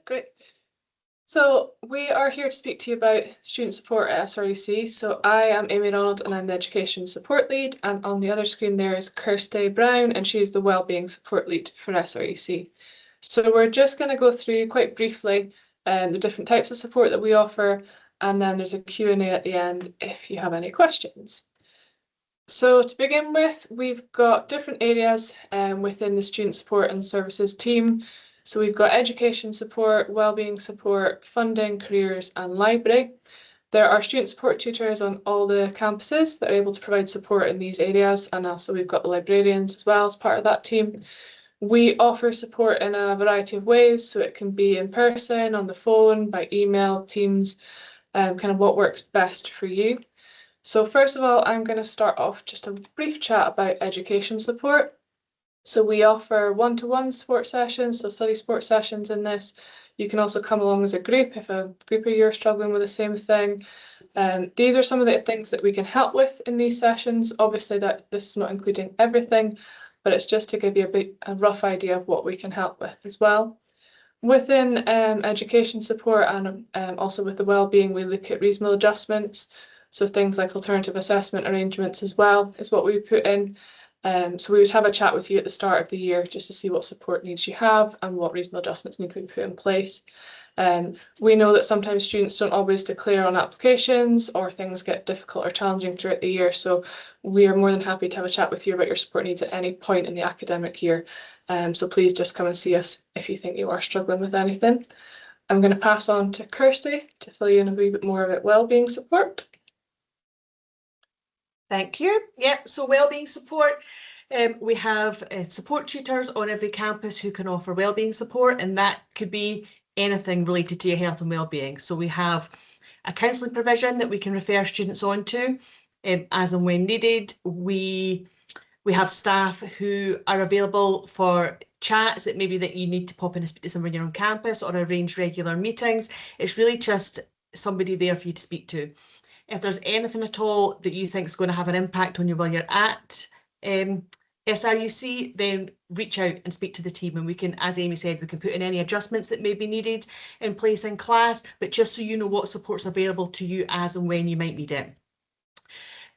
Great. So we are here to speak to you about student support at SRUC. So I am Amy Ronald and I'm the Education Support Lead, and on the other screen there is Kirsty Brown and she's the Wellbeing Support Lead for SRUC. So we're just going to go through quite briefly the different types of support that we offer, and then there's a Q&A at the end if you have any questions. So to begin with, we've got different areas within the student support and services team. So we've got education support, wellbeing support, funding, careers and library. There are student support tutors on all the campuses that are able to provide support in these areas, and also we've got the librarians as well as part of that team. We offer support in a variety of ways, so it can be in person, on the phone, by email, Teams, kind of what works best for you. So first of all, I'm going to start off just a brief chat about education support. So we offer one-to-one support sessions, so study support sessions in this. You can also come along as a group if a group of you are struggling with the same thing. These are some of the things that we can help with in these sessions. Obviously, that this is not including everything, but it's just to give you a rough idea of what we can help with as well. Within education support and also with the wellbeing, we look at reasonable adjustments. So things like alternative assessment arrangements as well is what we put in. So we would have a chat with you at the start of the year just to see what support needs you have and what reasonable adjustments need to be put in place. We know that sometimes students don't always declare on applications, or things get difficult or challenging throughout the year. So we are more than happy to have a chat with you about your support needs at any point in the academic year. So please just come and see us if you think you are struggling with anything. I'm going to pass on to Kirsty to fill you in a wee bit more about wellbeing support. Thank you. Yeah, so wellbeing support. We have support tutors on every campus who can offer wellbeing support, and that could be anything related to your health and wellbeing. So we have a counselling provision that we can refer students on to as and when needed. We have staff who are available for chats. It may be that you need to pop in and speak to someone on campus or arrange regular meetings. It's really just somebody there for you to speak to. If there's anything at all that you think is going to have an impact on you while you're at SRUC, then reach out and speak to the team, and we can, as Amy said, we can put in any adjustments that may be needed in place in class, but just so you know what support's available to you as and when you might need it.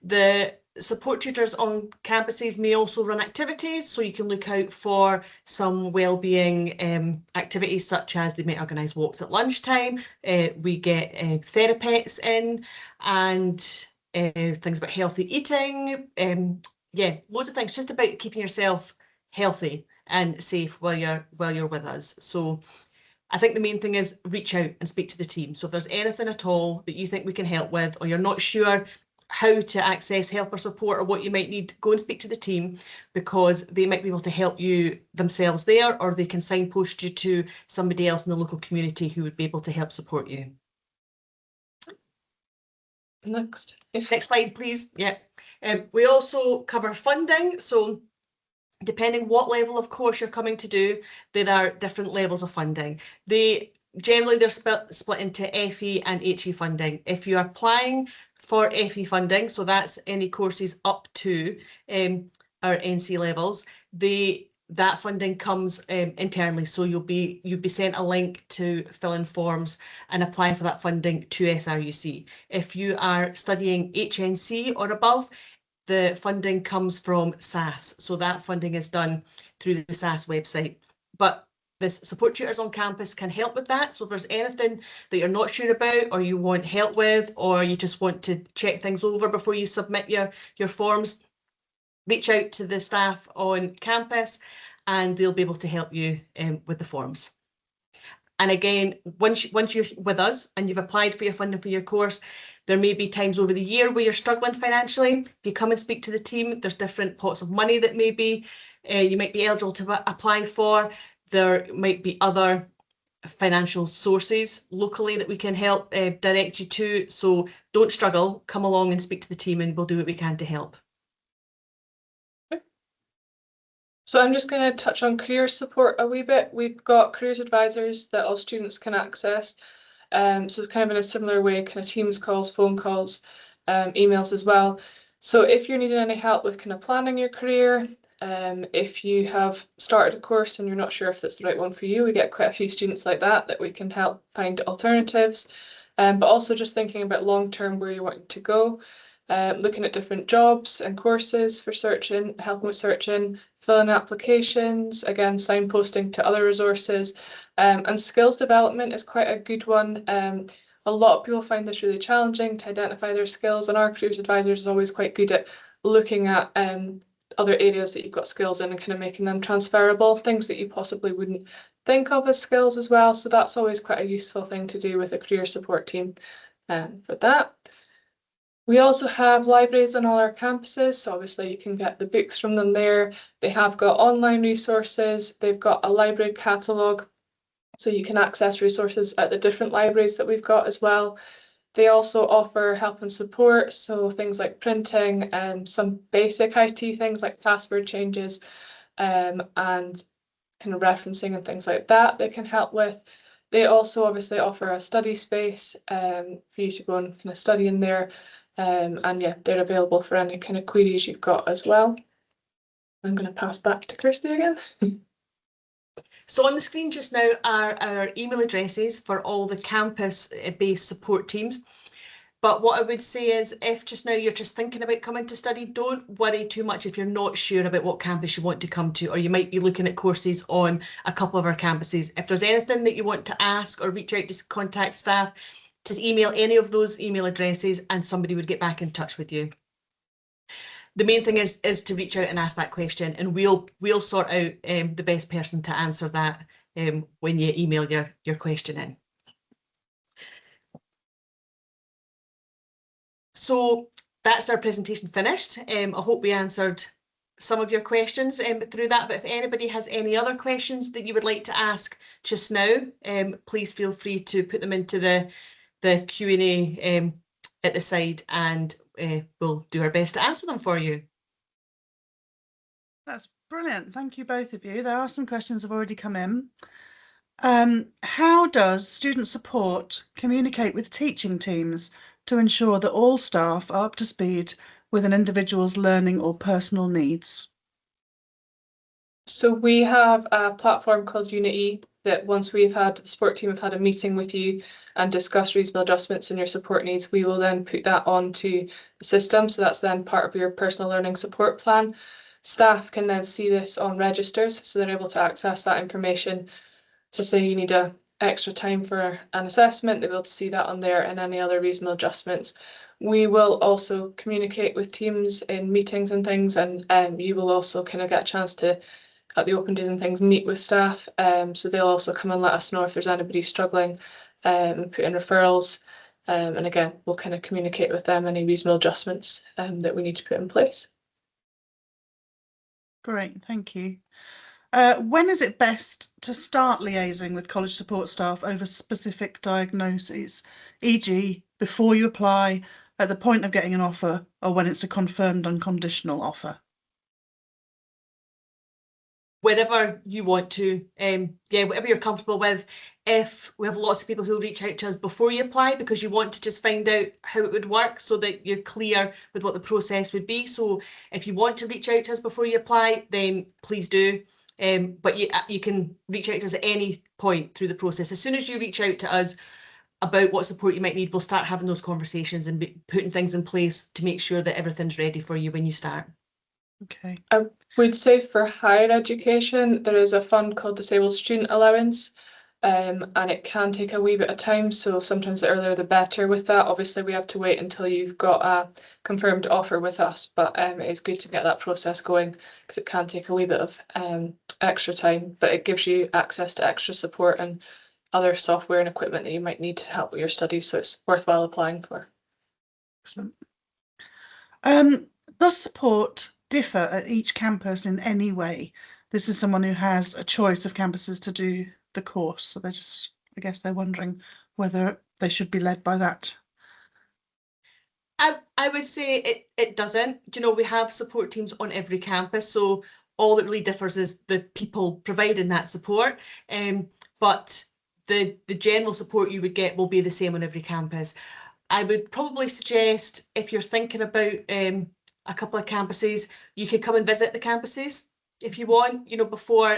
The support tutors on campuses may also run activities, so you can look out for some wellbeing activities, such as they might organise walks at lunchtime. We get therapeutes in, and things about healthy eating. Yeah, loads of things just about keeping yourself healthy and safe while you're with us. So I think the main thing is reach out and speak to the team. So if there's anything at all that you think we can help with, or you're not sure how to access help or support or what you might need, go and speak to the team, because they might be able to help you themselves there, or they can signpost you to somebody else in the local community who would be able to help support you. Next slide, please. Yeah. We also cover funding. So depending what level of course you're coming to do, there are different levels of funding. Generally, they're split into FE and HE funding. If you're applying for FE funding, so that's any courses up to our NC levels, that funding comes internally. So you'll be sent a link to fill in forms and apply for that funding to SRUC. If you are studying HNC or above, the funding comes from SAS. So that funding is done through the SAS website. But the support tutors on campus can help with that. So if there's anything that you're not sure about, or you want help with, or you just want to check things over before you submit your forms, reach out to the staff on campus and they'll be able to help you with the forms. And again, once you're with us and you've applied for your funding for your course, there may be times over the year where you're struggling financially. If you come and speak to the team, there's different pots of money that maybe you might be eligible to apply for. There might be other financial sources locally that we can help direct you to. So don't struggle, come along and speak to the team and we'll do what we can to help. So I'm just going to touch on careers support a wee bit. We've got careers advisors that all students can access. So it's kind of in a similar way, kind of Teams calls, phone calls, emails as well. So if you're needing any help with kind of planning your career, If you have started a course and you're not sure if that's the right one for you, we get quite a few students like that we can help find alternatives. But also just thinking about long-term where you're wanting to go. Looking at different jobs and courses for searching, helping with searching, filling applications, again, signposting to other resources. And skills development is quite a good one. A lot of people find this really challenging to identify their skills, and our careers advisors are always quite good at looking at other areas that you've got skills in and kind of making them transferable, things that you possibly wouldn't think of as skills as well. So that's always quite a useful thing to do with a career support team for that. We also have libraries on all our campuses, so obviously you can get the books from them there. They have got online resources, they've got a library catalogue, so you can access resources at the different libraries that we've got as well. They also offer help and support, so things like printing, some basic IT things like password changes, and kind of referencing and things like that they can help with. They also obviously offer a study space for you to go and kind of study in there. And yeah, they're available for any kind of queries you've got as well. I'm going to pass back to Kirsty again. So on the screen just now are our email addresses for all the campus-based support teams. But what I would say is, if just now you're just thinking about coming to study, don't worry too much if you're not sure about what campus you want to come to, or you might be looking at courses on a couple of our campuses. If there's anything that you want to ask or reach out to contact staff, just email any of those email addresses and somebody would get back in touch with you. The main thing is to reach out and ask that question, and we'll sort out the best person to answer that when you email your question in. So that's our presentation finished. I hope we answered some of your questions through that, but if anybody has any other questions that you would like to ask just now, please feel free to put them into the Q&A at the side, and we'll do our best to answer them for you. That's brilliant. Thank you, both of you. There are some questions that have already come in. How does student support communicate with teaching teams to ensure that all staff are up to speed with an individual's learning or personal needs? So we have a platform called Unity that once we've had the support team have had a meeting with you and discussed reasonable adjustments in your support needs, we will then put that onto the system. So that's then part of your personal learning support plan. Staff can then see this on registers, so they're able to access that information. So say you need a extra time for an assessment, they'll be able to see that on there, and any other reasonable adjustments. We will also communicate with teams in meetings and things, and you will also kind of get a chance to, at the open days and things, meet with staff. So they'll also come and let us know if there's anybody struggling, and put in referrals. And again, we'll kind of communicate with them any reasonable adjustments that we need to put in place. Great, thank you. When is it best to start liaising with college support staff over specific diagnoses, e.g. before you apply, at the point of getting an offer, or when it's a confirmed unconditional offer? Wherever you want to, yeah, whatever you're comfortable with. If we have lots of people who reach out to us before you apply because you want to just find out how it would work so that you're clear with what the process would be. So if you want to reach out to us before you apply, then please do. But you can reach out to us at any point through the process. As soon as you reach out to us about what support you might need, we'll start having those conversations and putting things in place to make sure that everything's ready for you when you start. Okay. I would say for higher education, there is a fund called Disabled Student Allowance, and it can take a wee bit of time. So sometimes the earlier the better with that. Obviously, we have to wait until you've got a confirmed offer with us, but it is good to get that process going because it can take a wee bit of extra time, but it gives you access to extra support and other software and equipment that you might need to help with your studies. So it's worthwhile applying for. Excellent. Does support differ at each campus in any way? This is someone who has a choice of campuses to do the course, so they're just, I guess they're wondering whether they should be led by that. I would say it doesn't. You know, we have support teams on every campus, so all that really differs is the people providing that support. But the general support you would get will be the same on every campus. I would probably suggest, if you're thinking about a couple of campuses, you could come and visit the campuses if you want, you know, before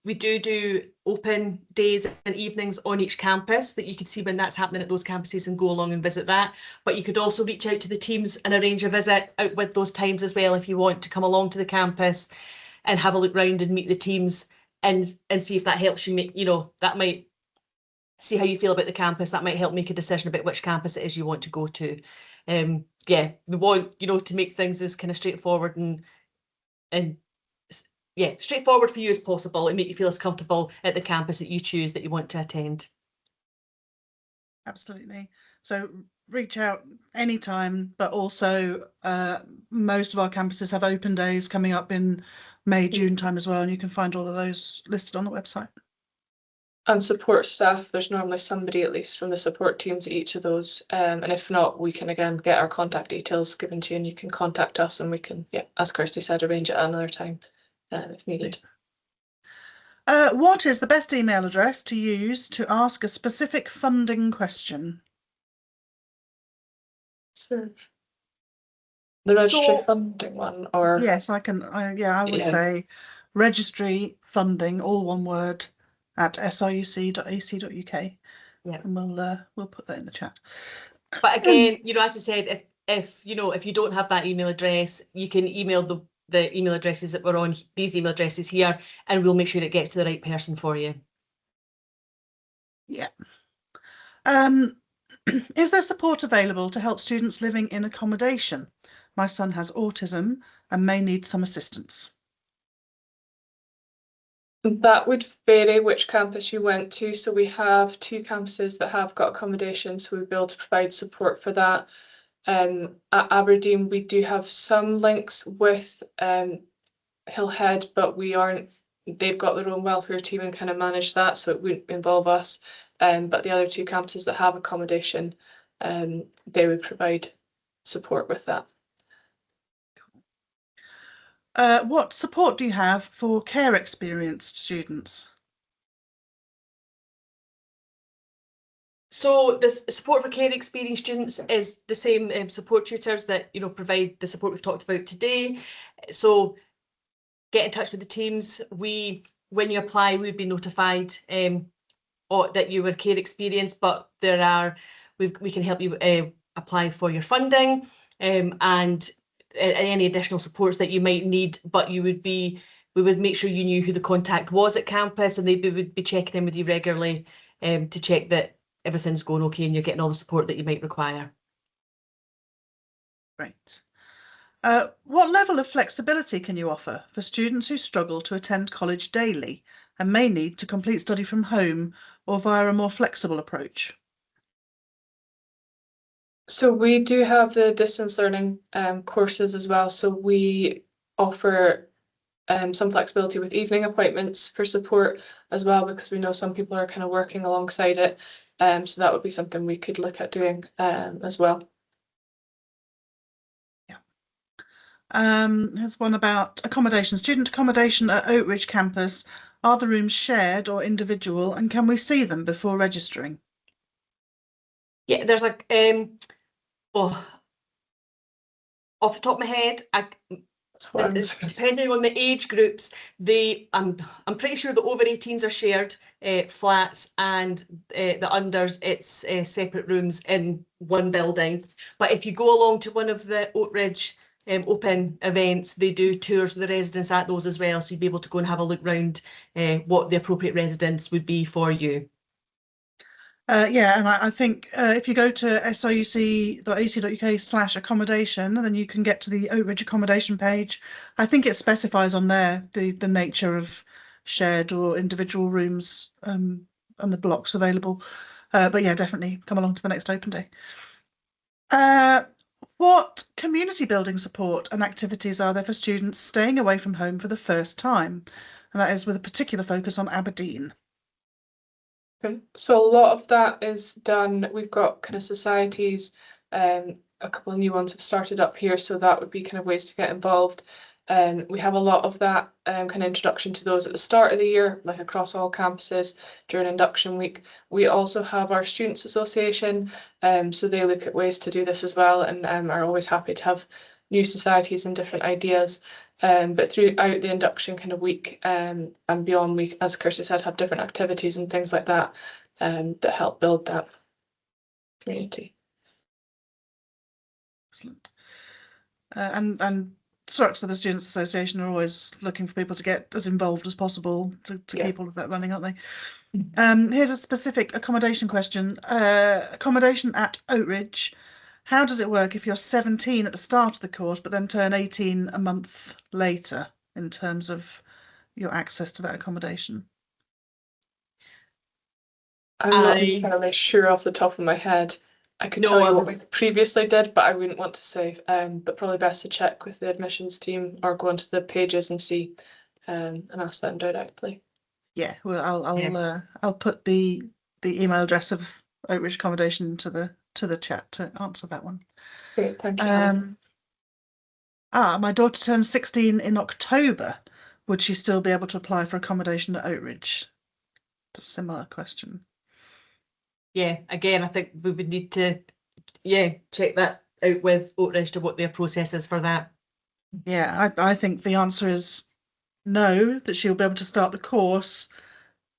we do open days and evenings on each campus that you could see when that's happening at those campuses and go along and visit that. But you could also reach out to the teams and arrange a visit out with those times as well if you want to come along to the campus and have a look round and meet the teams and see if that helps you make, you know, that might see how you feel about the campus. That might help make a decision about which campus it is you want to go to. Yeah, we want, you know, to make things as kind of straightforward and yeah, straightforward for you as possible and make you feel as comfortable at the campus that you choose that you want to attend. Absolutely. So reach out anytime, but also most of our campuses have open days coming up in May, June time as well, and you can find all of those listed on the website. And support staff, there's normally somebody at least from the support teams at each of those. And if not, we can again get our contact details given to you and you can contact us and we can, yeah, as Kirsty said, arrange it at another time if needed. What is the best email address to use to ask a specific funding question? So the registry So- funding one, or Yes, I would Yeah. say registry funding, all one word, at sruc.ac.uk. Yeah. And we'll put that in the chat. But again, you know, as we said, if you know, if you don't have that email address, you can email the email addresses that were on these email addresses here, and we'll make sure it gets to the right person for you. Yeah. Is there support available to help students living in accommodation? My son has autism and may need some assistance. that would vary which campus you went to. So we have 2 campuses that have got accommodation, so we'll be able to provide support for that. At Aberdeen, we do have some links with Hillhead, but they've got their own welfare team and kind of manage that, so it wouldn't involve us. But the other 2 campuses that have accommodation, they would provide support with that. What support do you have for care experienced students? So the support for care experienced students is the same support tutors that, you know, provide the support we've talked about today. So get in touch with the teams. When you apply, we'd be notified that you were care experienced, but we can help you apply for your funding and any additional supports that you might need, but we would make sure you knew who the contact was at campus, and they would be checking in with you regularly to check that everything's going okay and you're getting all the support that you might require. Great. What level of flexibility can you offer for students who struggle to attend college daily and may need to complete study from home or via a more flexible approach? So we do have the distance learning courses as well. So we offer some flexibility with evening appointments for support as well, because we know some people are kind of working alongside it. So that would be something we could look at doing as well. Here's one about accommodation. Student accommodation at Oakridge campus. Are the rooms shared or individual, and can we see them before registering? Yeah, there's like off the top of my head, depending on the age groups, I'm pretty sure the over 18s are shared flats, and the unders, it's separate rooms in one building. But if you go along to one of the Oakridge open events, they do tours of the residents at those as well, so you'd be able to go and have a look round what the appropriate residence would be for you. Yeah, and I think if you go to sruc.ac.uk/accommodation, then you can get to the Oakridge accommodation page. I think it specifies on there the nature of shared or individual rooms and the blocks available. But yeah, definitely come along to the next open day. What community building support and activities are there for students staying away from home for the first time? And that is with a particular focus on Aberdeen. Okay. So a lot of that is done. We've got kind of societies, a couple of new ones have started up here, so that would be kind of ways to get involved. We have a lot of that kind of introduction to those at the start of the year, like across all campuses during induction week. We also have our Students Association, so they look at ways to do this as well, and are always happy to have new societies and different ideas. But throughout the induction kind of week and beyond, we, as Kirsty said, have different activities and things like that that help build that community. Excellent. And SRUC, so the Students' Association, are always looking for people to get as involved as possible to keep all of that running, aren't they? Here's a specific accommodation question. Accommodation at Oakridge, how does it work if you're 17 at the start of the course but then turn 18 a month later in terms of your access to that accommodation? I'm not entirely sure off the top of my head. I could tell you what we previously did, but I wouldn't want to say. But probably best to check with the admissions team or go onto the pages and see and ask them directly. Yeah, well, I'll put the email address of Oakridge accommodation to the chat to answer that one. Great, thank you. My daughter turns 16 in October. Would she still be able to apply for accommodation at Oakridge? It's a similar question. Yeah, again, I think we would need to, check that out with Oakridge to what their process is for that. Yeah, I think the answer is no, that she'll be able to start the course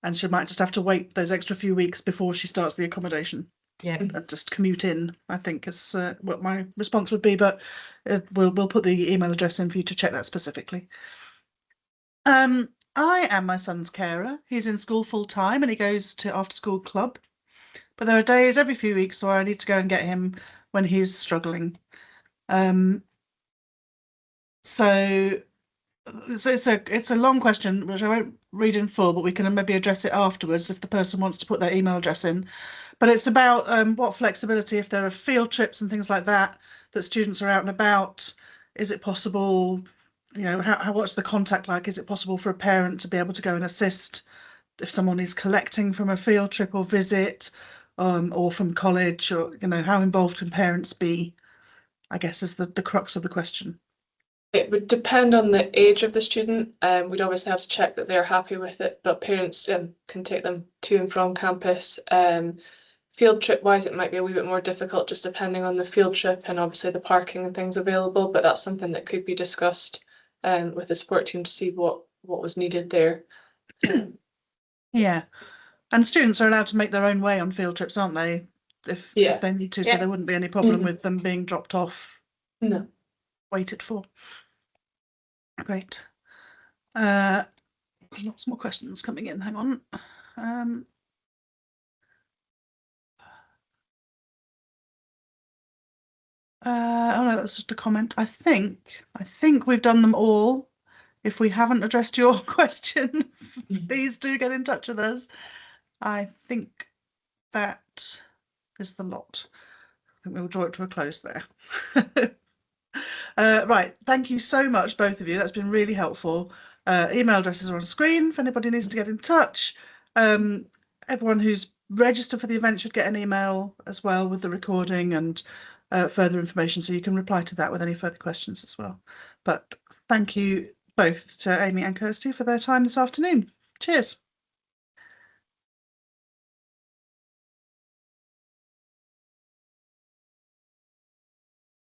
and she might just have to wait those extra few weeks before she starts the accommodation. Yeah. And just commute in, I think is what my response would be, but we'll put the email address in for you to check that specifically. I am my son's carer. He's in school full time and he goes to after school club. But there are days every few weeks where I need to go and get him when he's struggling. So it's a long question, which I won't read in full, but we can maybe address it afterwards if the person wants to put their email address in. But it's about what flexibility, if there are field trips and things like that, that students are out and about, is it possible, what's the contact like? Is it possible for a parent to be able to go and assist if someone is collecting from a field trip or visit? Or from college, or how involved can parents be, I guess, is the crux of the question. It would depend on the age of the student. We'd obviously have to check that they're happy with it, but parents can take them to and from campus. Field trip wise, it might be a wee bit more difficult just depending on the field trip and obviously the parking and things available, but that's something that could be discussed with the support team to see what was needed there. Yeah. And students are allowed to make their own way on field trips, aren't they? If they need to, so there wouldn't be any problem with them being dropped off. No. Waited for. Great. Lots more questions coming in. Hang on. Oh no, that's just a comment. I think we've done them all. If we haven't addressed your question, please do get in touch with us. I think that is the lot. I think we'll draw it to a close there. Right, thank you so much, both of you. That's been really helpful. Email addresses are on screen if anybody needs to get in touch. Everyone who's registered for the event should get an email as well with the recording and further information, so you can reply to that with any further questions as well. But thank you both to Amy and Kirsty for their time this afternoon. Cheers.